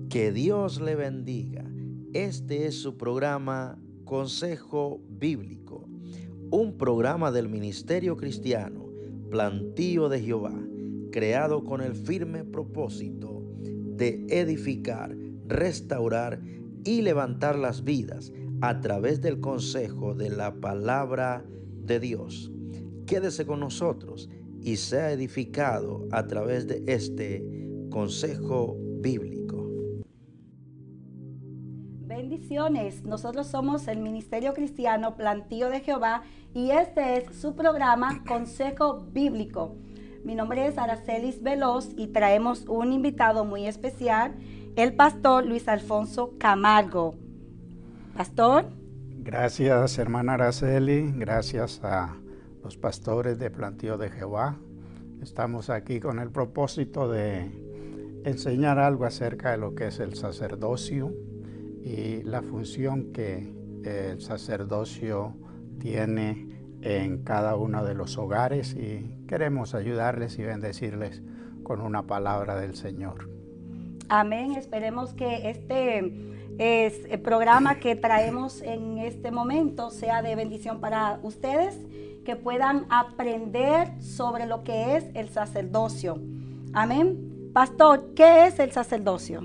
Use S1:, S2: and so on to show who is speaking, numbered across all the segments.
S1: Que Dios le bendiga. Este es su programa Consejo Bíblico, un programa del Ministerio Cristiano Plantío de Jehová, creado con el firme propósito de edificar, restaurar y levantar las vidas a través del consejo de la palabra de Dios. Quédese con nosotros y sea edificado a través de este consejo bíblico.
S2: Bendiciones, nosotros somos el Ministerio Cristiano Plantío de Jehová y este es su programa Consejo Bíblico. Mi nombre es Aracelis Veloz y traemos un invitado muy especial, el pastor Luis Alfonso Camargo. Pastor.
S3: Gracias, hermana Araceli, gracias a los pastores de Plantío de Jehová. Estamos aquí con el propósito de enseñar algo acerca de lo que es el sacerdocio y la función que el sacerdocio tiene en cada uno de los hogares, y queremos ayudarles y bendecirles con una palabra del Señor.
S2: Amén. Esperemos que el programa que traemos en este momento sea de bendición para ustedes, que puedan aprender sobre lo que es el sacerdocio. Amén. Pastor, ¿qué es el sacerdocio?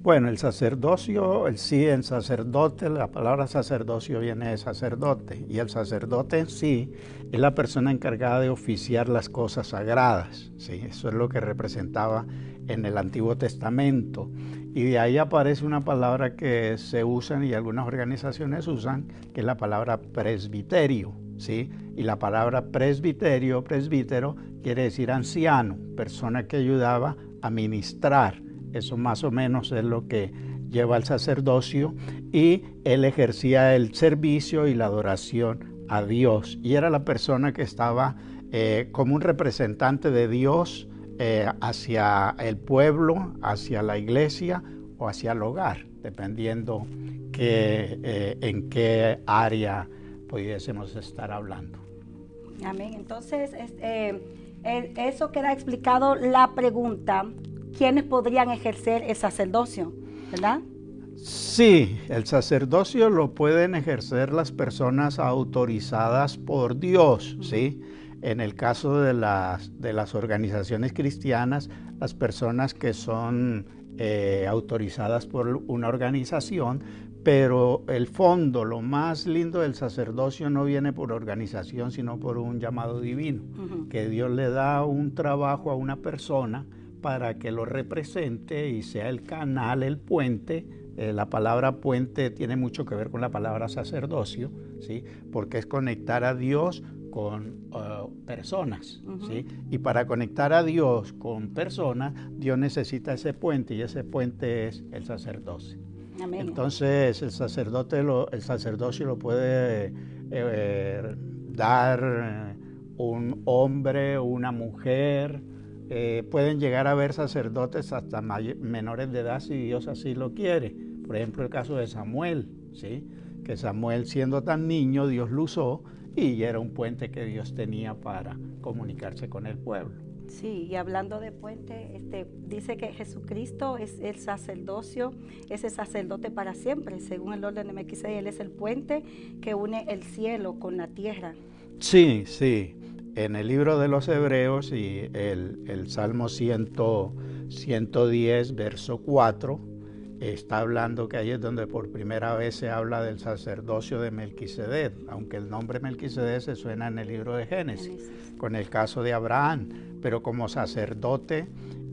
S3: Bueno, el sacerdocio, el sacerdote, la palabra sacerdocio viene de sacerdote, y el sacerdote en sí es la persona encargada de oficiar las cosas sagradas, ¿sí? Eso es lo que representaba en el Antiguo Testamento, y de ahí aparece una palabra que se usa y algunas organizaciones usan, que es la palabra presbiterio, ¿sí? Y la palabra presbiterio, presbítero, quiere decir anciano, persona que ayudaba a ministrar. Eso más o menos es lo que lleva al sacerdocio, y él ejercía el servicio y la adoración a Dios, y era la persona que estaba como un representante de Dios hacia el pueblo, hacia la iglesia o hacia el hogar, dependiendo en qué área pudiésemos estar hablando.
S2: Amén. Entonces, eso queda explicado la pregunta: ¿quiénes podrían ejercer el sacerdocio? ¿Verdad?
S3: Sí, el sacerdocio lo pueden ejercer las personas autorizadas por Dios, ¿sí? En el caso de las organizaciones cristianas, las personas que son autorizadas por una organización, pero el fondo, lo más lindo del sacerdocio no viene por organización, sino por un llamado divino, que Dios le da un trabajo a una persona para que lo represente y sea el canal, el puente. La palabra puente tiene mucho que ver con la palabra sacerdocio, ¿sí? Porque es conectar a Dios con personas, ¿sí? Y para conectar a Dios con personas, Dios necesita ese puente, y ese puente es el sacerdocio.
S2: Amén.
S3: Entonces el sacerdocio lo puede dar un hombre, una mujer. Pueden llegar a haber sacerdotes hasta menores de edad si Dios así lo quiere. Por ejemplo, el caso de Samuel, ¿sí? Que Samuel, siendo tan niño, Dios lo usó y era un puente que Dios tenía para comunicarse con el pueblo.
S2: Sí, y hablando de puente, dice que Jesucristo es el sacerdocio, es el sacerdote para siempre, según el orden de Melquisedec. Él es el puente que une el cielo con la tierra.
S3: Sí, sí. En el libro de los Hebreos y el Salmo 110, verso 4, está hablando que ahí es donde por primera vez se habla del sacerdocio de Melquisedec, aunque el nombre Melquisedec se suena en el libro de Génesis, con el caso de Abraham, pero como sacerdote,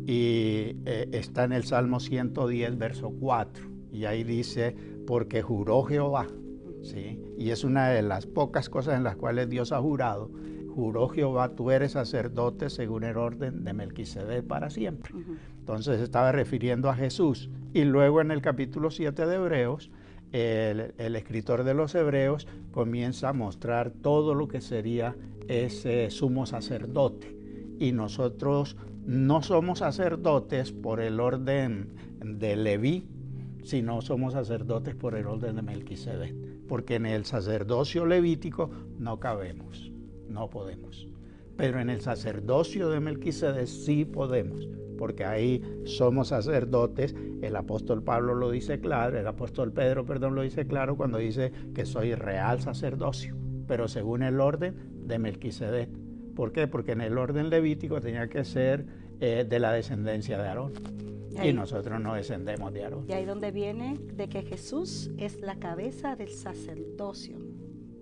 S3: y está en el Salmo 110, verso 4, y ahí dice, porque juró Jehová, ¿sí? Y es una de las pocas cosas en las cuales Dios ha jurado. Juró Jehová, tú eres sacerdote según el orden de Melquisedec para siempre. Entonces estaba refiriendo a Jesús. Y luego en el capítulo 7 de Hebreos, el escritor de los Hebreos comienza a mostrar todo lo que sería ese sumo sacerdote. Y nosotros no somos sacerdotes por el orden de Leví, sino somos sacerdotes por el orden de Melquisedec. Porque en el sacerdocio levítico no cabemos. No podemos. Pero en el sacerdocio de Melquisedec sí podemos, porque ahí somos sacerdotes el apóstol Pablo lo dice claro, el apóstol Pedro, perdón, lo dice claro cuando dice que soy real sacerdocio, pero según el orden de Melquisedec. ¿Por qué? Porque en el orden levítico tenía que ser de la descendencia de Aarón. Y nosotros no descendemos de Aarón.
S2: Y ahí donde viene de que Jesús es la cabeza del sacerdocio.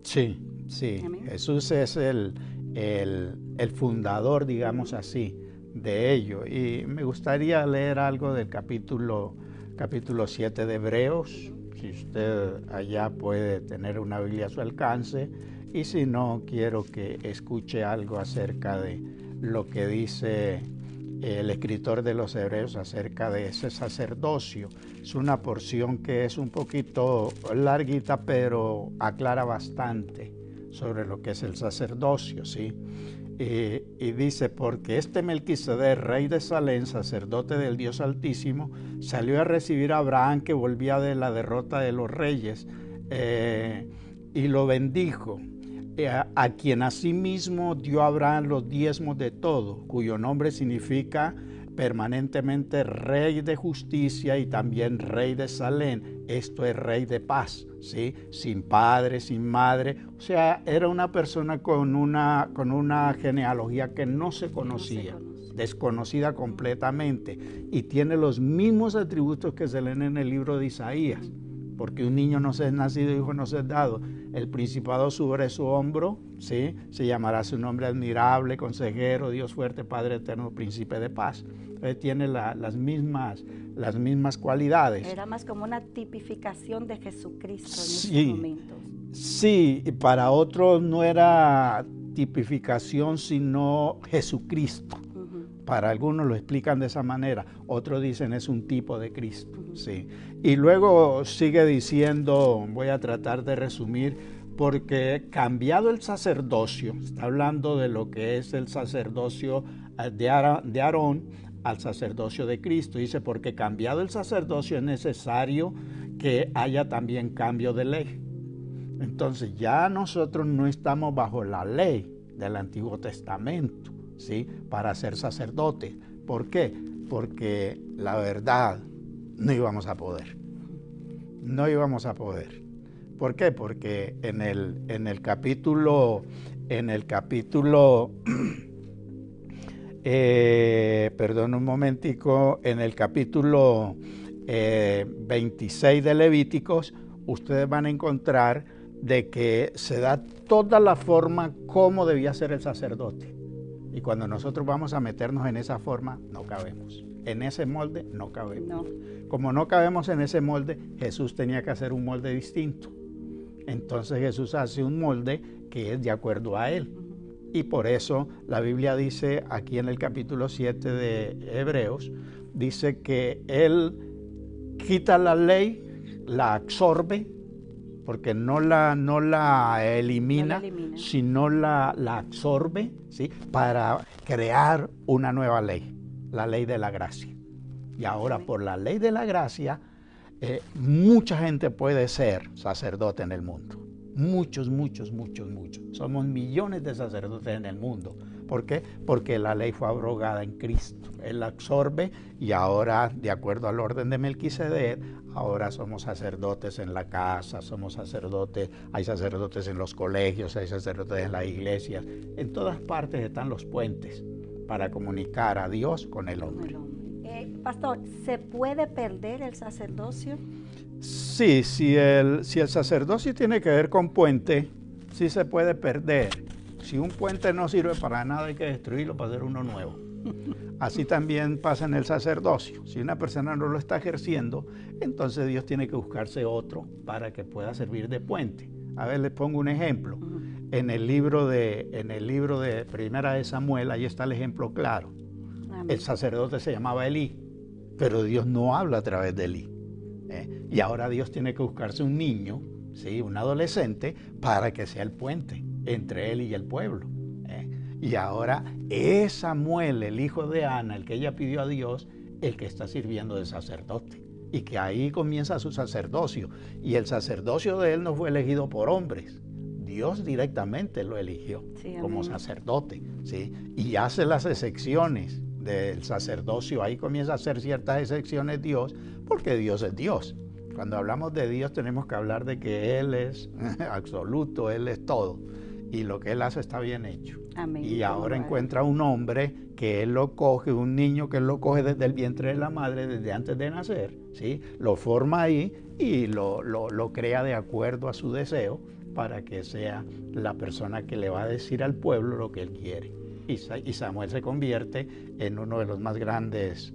S3: Sí, sí. Amén. Jesús es el fundador, digamos así, de ello. Y me gustaría leer algo del capítulo 7 de Hebreos. Si usted allá puede tener una Biblia a su alcance. Y si no, quiero que escuche algo acerca de lo que dice el escritor de los Hebreos acerca de ese sacerdocio. Es una porción que es un poquito larguita, pero aclara bastante sobre lo que es el sacerdocio, ¿sí? Y dice, porque este Melquisedec, rey de Salem, sacerdote del Dios Altísimo, salió a recibir a Abraham, que volvía de la derrota de los reyes, y lo bendijo, a quien asimismo dio a Abraham los diezmos de todo, cuyo nombre significa permanentemente rey de justicia y también rey de Salem. Esto es rey de paz, ¿sí? Sin padre, sin madre. O sea, era una persona con una genealogía que no se conocía, desconocida completamente, y tiene los mismos atributos que se leen en el libro de Isaías. Porque un niño no se es nacido, hijo no se es dado. El principado sobre su hombro, ¿sí? Se llamará su nombre admirable, consejero, Dios fuerte, Padre eterno, príncipe de paz. Entonces tiene las mismas cualidades.
S2: Era más como una tipificación de Jesucristo en ese momento.
S3: Sí, para otros no era tipificación, sino Jesucristo. Para algunos lo explican de esa manera, otros dicen es un tipo de Cristo, sí. Y luego sigue diciendo, voy a tratar de resumir, porque cambiado el sacerdocio, está hablando de lo que es el sacerdocio de Aarón al sacerdocio de Cristo. Dice, porque cambiado el sacerdocio es necesario que haya también cambio de ley. Entonces ya nosotros no estamos bajo la ley del Antiguo Testamento, ¿sí? Para ser sacerdotes. ¿Por qué? Porque la verdad no íbamos a poder. No íbamos a poder. ¿Por qué? Porque en el capítulo perdón un momentico, en el capítulo 26 de Levíticos, ustedes van a encontrar de que se da toda la forma como debía ser el sacerdote. Y cuando nosotros vamos a meternos en esa forma, no cabemos. En ese molde no cabemos. No. Como no cabemos en ese molde, Jesús tenía que hacer un molde distinto. Entonces Jesús hace un molde que es de acuerdo a él. Y por eso la Biblia dice aquí en el capítulo 7 de Hebreos, dice que él quita la ley, la absorbe, porque no la elimina, sino la absorbe, ¿sí? Para crear una nueva ley, la ley de la gracia. Y ahora por la ley de la gracia, mucha gente puede ser sacerdote en el mundo. Muchos. Somos millones de sacerdotes en el mundo. ¿Por qué? Porque la ley fue abrogada en Cristo. Él la absorbe y ahora, de acuerdo al orden de Melquisedec, ahora somos sacerdotes en la casa, somos sacerdotes, hay sacerdotes en los colegios, hay sacerdotes en las iglesias. En todas partes están los puentes para comunicar a Dios con el hombre.
S2: Pastor, ¿se puede perder el sacerdocio?
S3: Sí, si el sacerdocio tiene que ver con puente, sí se puede perder. Si un puente no sirve para nada, hay que destruirlo para hacer uno nuevo. Así también pasa en el sacerdocio. Si una persona no lo está ejerciendo, entonces Dios tiene que buscarse otro para que pueda servir de puente. A ver, les pongo un ejemplo. En el libro de Primera de Samuel, ahí está el ejemplo claro. Amén. El sacerdote se llamaba Elí, pero Dios no habla a través de Elí. Y ahora Dios tiene que buscarse un niño, ¿sí? Un adolescente, para que sea el puente entre él y el pueblo. Y ahora es Samuel, el hijo de Ana, el que ella pidió a Dios, el que está sirviendo de sacerdote. Y que ahí comienza su sacerdocio. Y el sacerdocio de él no fue elegido por hombres. Dios directamente lo eligió como sacerdote, ¿sí? Y hace las excepciones del sacerdocio, ahí comienza a hacer ciertas excepciones Dios, porque Dios es Dios. Cuando hablamos de Dios tenemos que hablar de que Él es absoluto, Él es todo, y lo que Él hace está bien hecho.
S2: Amén.
S3: Y ahora encuentra un hombre que Él lo coge, un niño que Él lo coge desde el vientre de la madre, desde antes de nacer, ¿sí? Lo forma ahí y lo crea de acuerdo a su deseo para que sea la persona que le va a decir al pueblo lo que Él quiere. Y Samuel se convierte en uno de los más grandes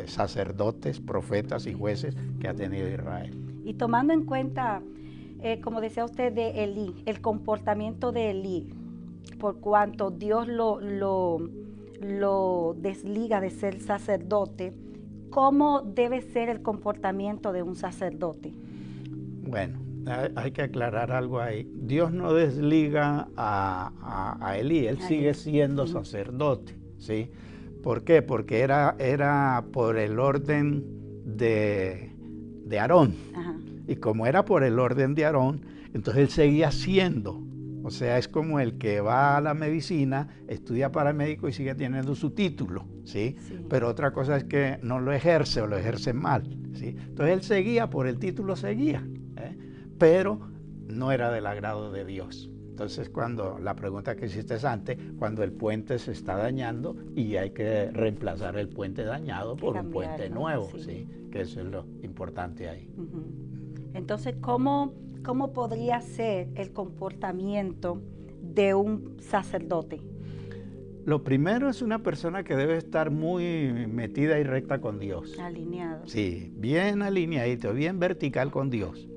S3: sacerdotes, profetas y jueces que ha tenido Israel.
S2: Y tomando en cuenta, como decía usted, de Elí, el comportamiento de Elí, por cuanto Dios lo desliga de ser sacerdote, ¿cómo debe ser el comportamiento de un sacerdote?
S3: Bueno, hay que aclarar algo ahí. Dios no desliga a Elí, él sigue siendo sacerdote, ¿sí? ¿Por qué? Porque era por el orden de Aarón.
S2: Ajá.
S3: Y como era por el orden de Aarón, entonces él seguía siendo. O sea, es como el que va a la medicina, estudia para médico y sigue teniendo su título, ¿sí? Sí. Pero otra cosa es que no lo ejerce o lo ejerce mal, ¿sí? Entonces él seguía, por el título seguía, pero no era del agrado de Dios. Entonces, cuando la pregunta que hiciste es antes, cuando el puente se está dañando y hay que reemplazar el puente dañado por un puente nuevo, ¿sí? Que eso es lo importante ahí.
S2: Entonces, ¿cómo podría ser el comportamiento de un sacerdote?
S3: Lo primero es una persona que debe estar muy metida y recta con Dios.
S2: Alineado.
S3: Sí, bien alineadito, bien vertical con Dios.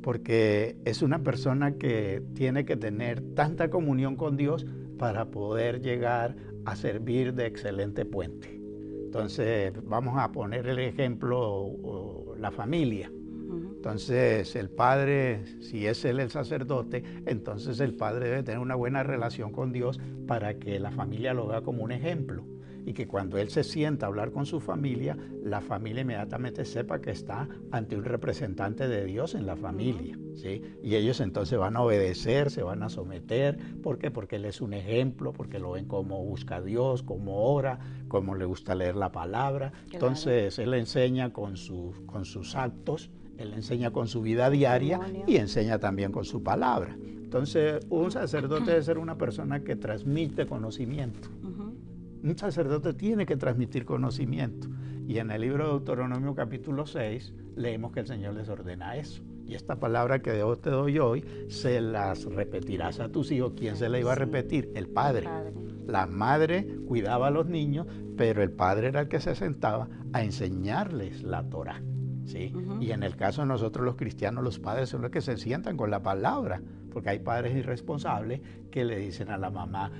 S3: Porque es una persona que tiene que tener tanta comunión con Dios para poder llegar a servir de excelente puente. Entonces, vamos a poner el ejemplo, la familia. Entonces, el padre, si es él el sacerdote, entonces el padre debe tener una buena relación con Dios para que la familia lo vea como un ejemplo. Y que cuando él se sienta a hablar con su familia, la familia inmediatamente sepa que está ante un representante de Dios en la familia, ¿sí? Y ellos entonces van a obedecer, se van a someter. ¿Por qué? Porque él es un ejemplo, porque lo ven cómo busca a Dios, cómo ora, cómo le gusta leer la palabra. Entonces él enseña con sus actos, él enseña con su vida diaria y enseña también con su palabra. Entonces un sacerdote debe ser una persona que transmite conocimiento. Un sacerdote tiene que transmitir conocimiento. Y en el libro de Deuteronomio capítulo 6 leemos que el Señor les ordena eso. Y esta palabra que yo te doy hoy, se las repetirás a tus hijos. ¿Quién se la iba a repetir? El padre. La madre cuidaba a los niños, pero el padre era el que se sentaba a enseñarles la Torá, ¿sí? Y en el caso de nosotros los cristianos, los padres son los que se sientan con la palabra. Porque hay padres irresponsables que le dicen a la mamá,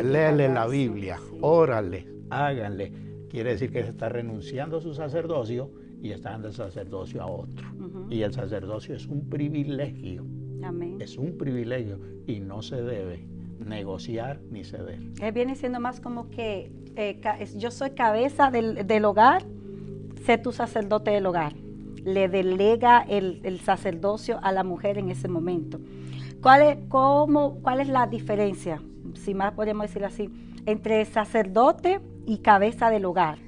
S3: léele la Biblia, órale, háganle. Quiere decir que se está renunciando a su sacerdocio y está dando el sacerdocio a otro. Y el sacerdocio es un privilegio.
S2: Amén.
S3: Es un privilegio y no se debe negociar ni ceder.
S2: Viene siendo más como que yo soy cabeza del hogar, sé tu sacerdote del hogar. Le delega el sacerdocio a la mujer en ese momento. ¿Cuál es la diferencia, si más podemos decir así, entre sacerdote y cabeza del hogar?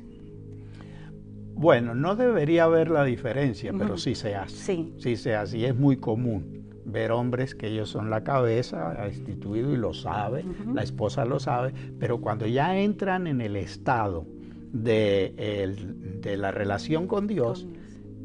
S3: Bueno, no debería haber la diferencia, pero sí se hace.
S2: Sí.
S3: Sí se hace y es muy común ver hombres que ellos son la cabeza, instituido y lo sabe, la esposa lo sabe, pero cuando ya entran en el estado de la relación con Dios,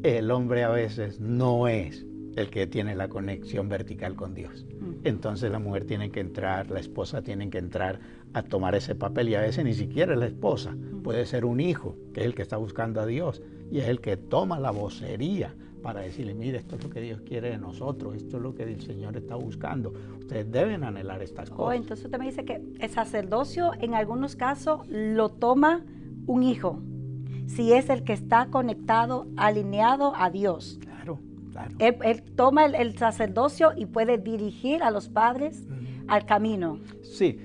S3: el hombre a veces no es el que tiene la conexión vertical con Dios. Entonces la mujer tiene que entrar, la esposa tiene que entrar a tomar ese papel y a veces ni siquiera es la esposa, puede ser un hijo que es el que está buscando a Dios y es el que toma la vocería para decirle, mire, esto es lo que Dios quiere de nosotros, esto es lo que el Señor está buscando, ustedes deben anhelar estas cosas.
S2: Entonces usted me dice que el sacerdocio en algunos casos lo toma un hijo, si es el que está conectado, alineado a Dios.
S3: Claro.
S2: Él toma el sacerdocio y puede dirigir a los padres al camino.
S3: Sí,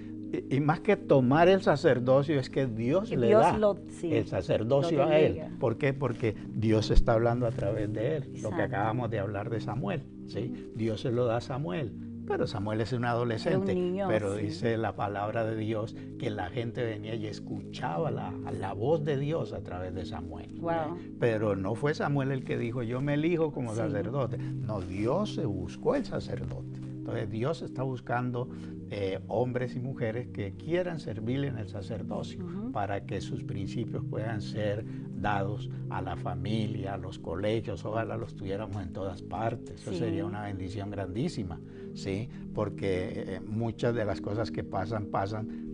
S3: y más que tomar el sacerdocio es que Dios le da el sacerdocio a él. ¿Por qué? Porque Dios está hablando a través de él. Exacto. Lo que acabamos de hablar de Samuel, ¿sí? Dios se lo da a Samuel, Pero Samuel es un adolescente,
S2: Era un niño,
S3: pero
S2: sí.
S3: dice la palabra de Dios que la gente venía y escuchaba la voz de Dios a través de Samuel.
S2: Wow.
S3: Pero no fue Samuel el que dijo, yo me elijo como
S2: Sí.
S3: sacerdote. No, Dios se buscó el sacerdote. Entonces Dios está buscando hombres y mujeres que quieran servirle en el sacerdocio para que sus principios puedan ser dados a la familia, a los colegios. Ojalá los tuviéramos en todas partes. Eso
S2: Sí.
S3: sería una bendición grandísima, ¿sí? Porque muchas de las cosas que pasan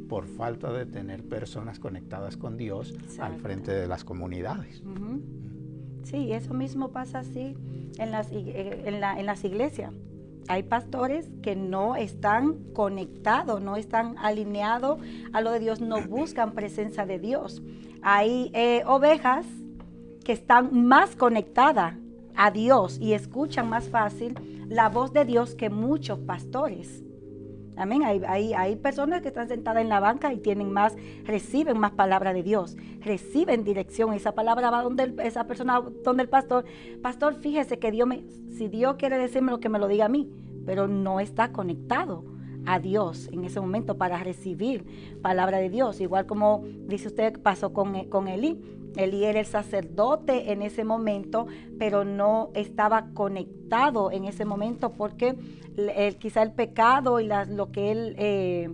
S3: por falta de tener personas conectadas con Dios al frente de las comunidades.
S2: Sí, eso mismo pasa así en las iglesias. Hay pastores que no están conectados, no están alineados a lo de Dios, no buscan presencia de Dios. Hay ovejas que están más conectadas a Dios y escuchan más fácil la voz de Dios que muchos pastores. Amén. Hay personas que están sentadas en la banca y reciben más palabra de Dios, reciben dirección. Esa palabra va esa persona, donde el pastor. Pastor, fíjese que si Dios quiere decirme lo que me lo diga a mí, pero no está conectado a Dios en ese momento para recibir palabra de Dios. Igual como dice usted, pasó con Elí. Elí era el sacerdote en ese momento, pero no estaba conectado en ese momento porque quizá el pecado y lo que él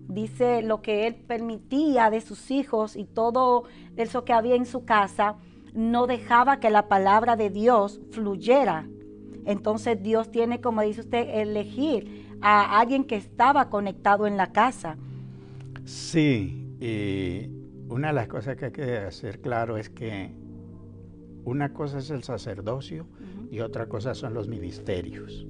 S2: dice, lo que él permitía de sus hijos y todo eso que había en su casa, no dejaba que la palabra de Dios fluyera. Entonces Dios tiene, como dice usted, elegir a alguien que estaba conectado en la casa.
S3: Sí, y una de las cosas que hay que hacer claro es que una cosa es el sacerdocio y otra cosa son los ministerios.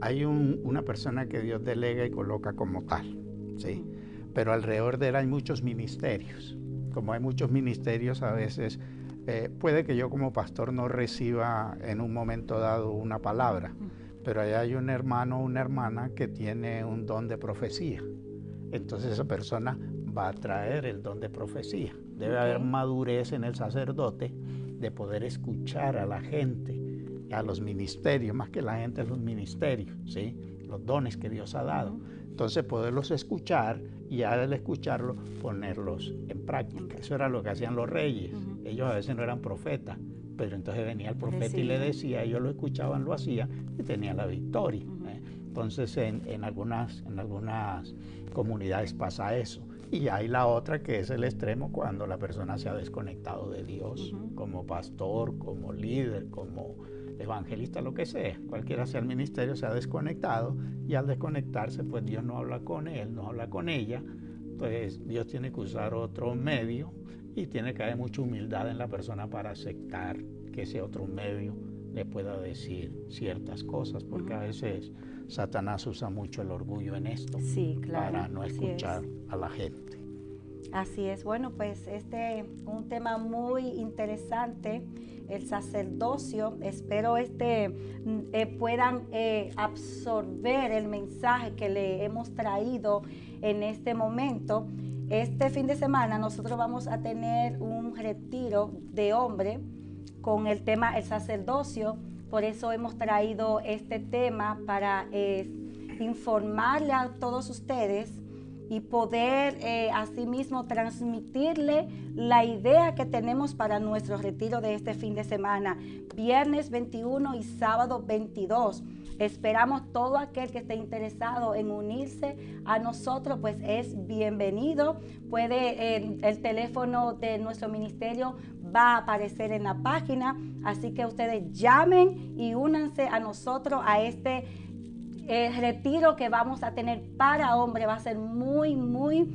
S3: Hay una persona que Dios delega y coloca como tal, ¿sí? Pero alrededor de él hay muchos ministerios. Como hay muchos ministerios, a veces puede que yo como pastor no reciba en un momento dado una palabra, pero ahí hay un hermano o una hermana que tiene un don de profecía. Entonces esa persona va a traer el don de profecía. Debe haber madurez en el sacerdote de poder escuchar a la gente, a los ministerios, más que la gente, los ministerios, ¿sí? Los dones que Dios ha dado. Entonces poderlos escuchar y al escucharlos ponerlos en práctica. Eso era lo que hacían los reyes. Ellos a veces no eran profetas, pero entonces venía el profeta y le decía, ellos lo escuchaban, lo hacían y tenían la victoria. Entonces en algunas comunidades pasa eso. Y hay la otra que es el extremo cuando la persona se ha desconectado de Dios, como pastor, como líder, como evangelista, lo que sea, cualquiera sea el ministerio, se ha desconectado y al desconectarse pues Dios no habla con él, no habla con ella, pues Dios tiene que usar otro medio y tiene que haber mucha humildad en la persona para aceptar que ese otro medio le pueda decir ciertas cosas, porque a veces Satanás usa mucho el orgullo en esto, para no escuchar a la gente.
S2: Así es. Bueno, pues un tema muy interesante, el sacerdocio. Espero puedan absorber el mensaje que le hemos traído en este momento. Este fin de semana nosotros vamos a tener un retiro de hombre con el tema el sacerdocio. Por eso hemos traído este tema para informarle a todos ustedes y poder asimismo transmitirle la idea que tenemos para nuestro retiro de este fin de semana, viernes 21 y sábado 22. Esperamos todo aquel que esté interesado en unirse a nosotros, pues es bienvenido. El teléfono de nuestro ministerio va a aparecer en la página, así que ustedes llamen y únanse a nosotros a este retiro que vamos a tener para hombres. Va a ser muy, muy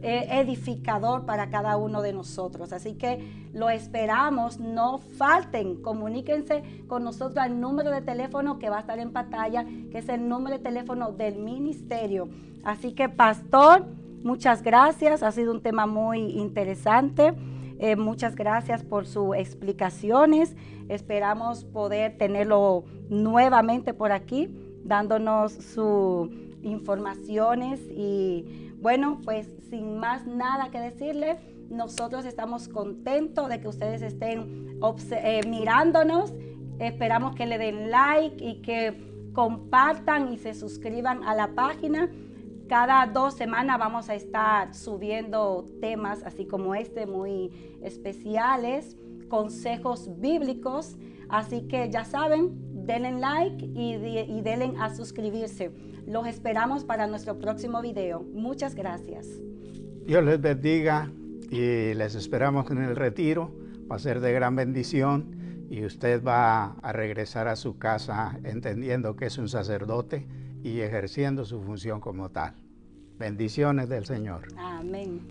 S2: edificador para cada uno de nosotros. Así que lo esperamos, no falten, comuníquense con nosotros al número de teléfono que va a estar en pantalla, que es el número de teléfono del ministerio. Así que, pastor, muchas gracias, ha sido un tema muy interesante. Muchas gracias por sus explicaciones. Esperamos poder tenerlo nuevamente por aquí, dándonos sus informaciones. Y bueno, pues sin más nada que decirles, nosotros estamos contentos de que ustedes estén mirándonos. Esperamos que le den like y que compartan y se suscriban a la página. Cada 2 semanas vamos a estar subiendo temas así como este, muy especiales, consejos bíblicos. Así que ya saben, denle like y denle a suscribirse. Los esperamos para nuestro próximo video. Muchas gracias.
S3: Dios les bendiga y les esperamos en el retiro. Va a ser de gran bendición y usted va a regresar a su casa entendiendo que es un sacerdote y ejerciendo su función como tal. Bendiciones del Señor.
S2: Amén.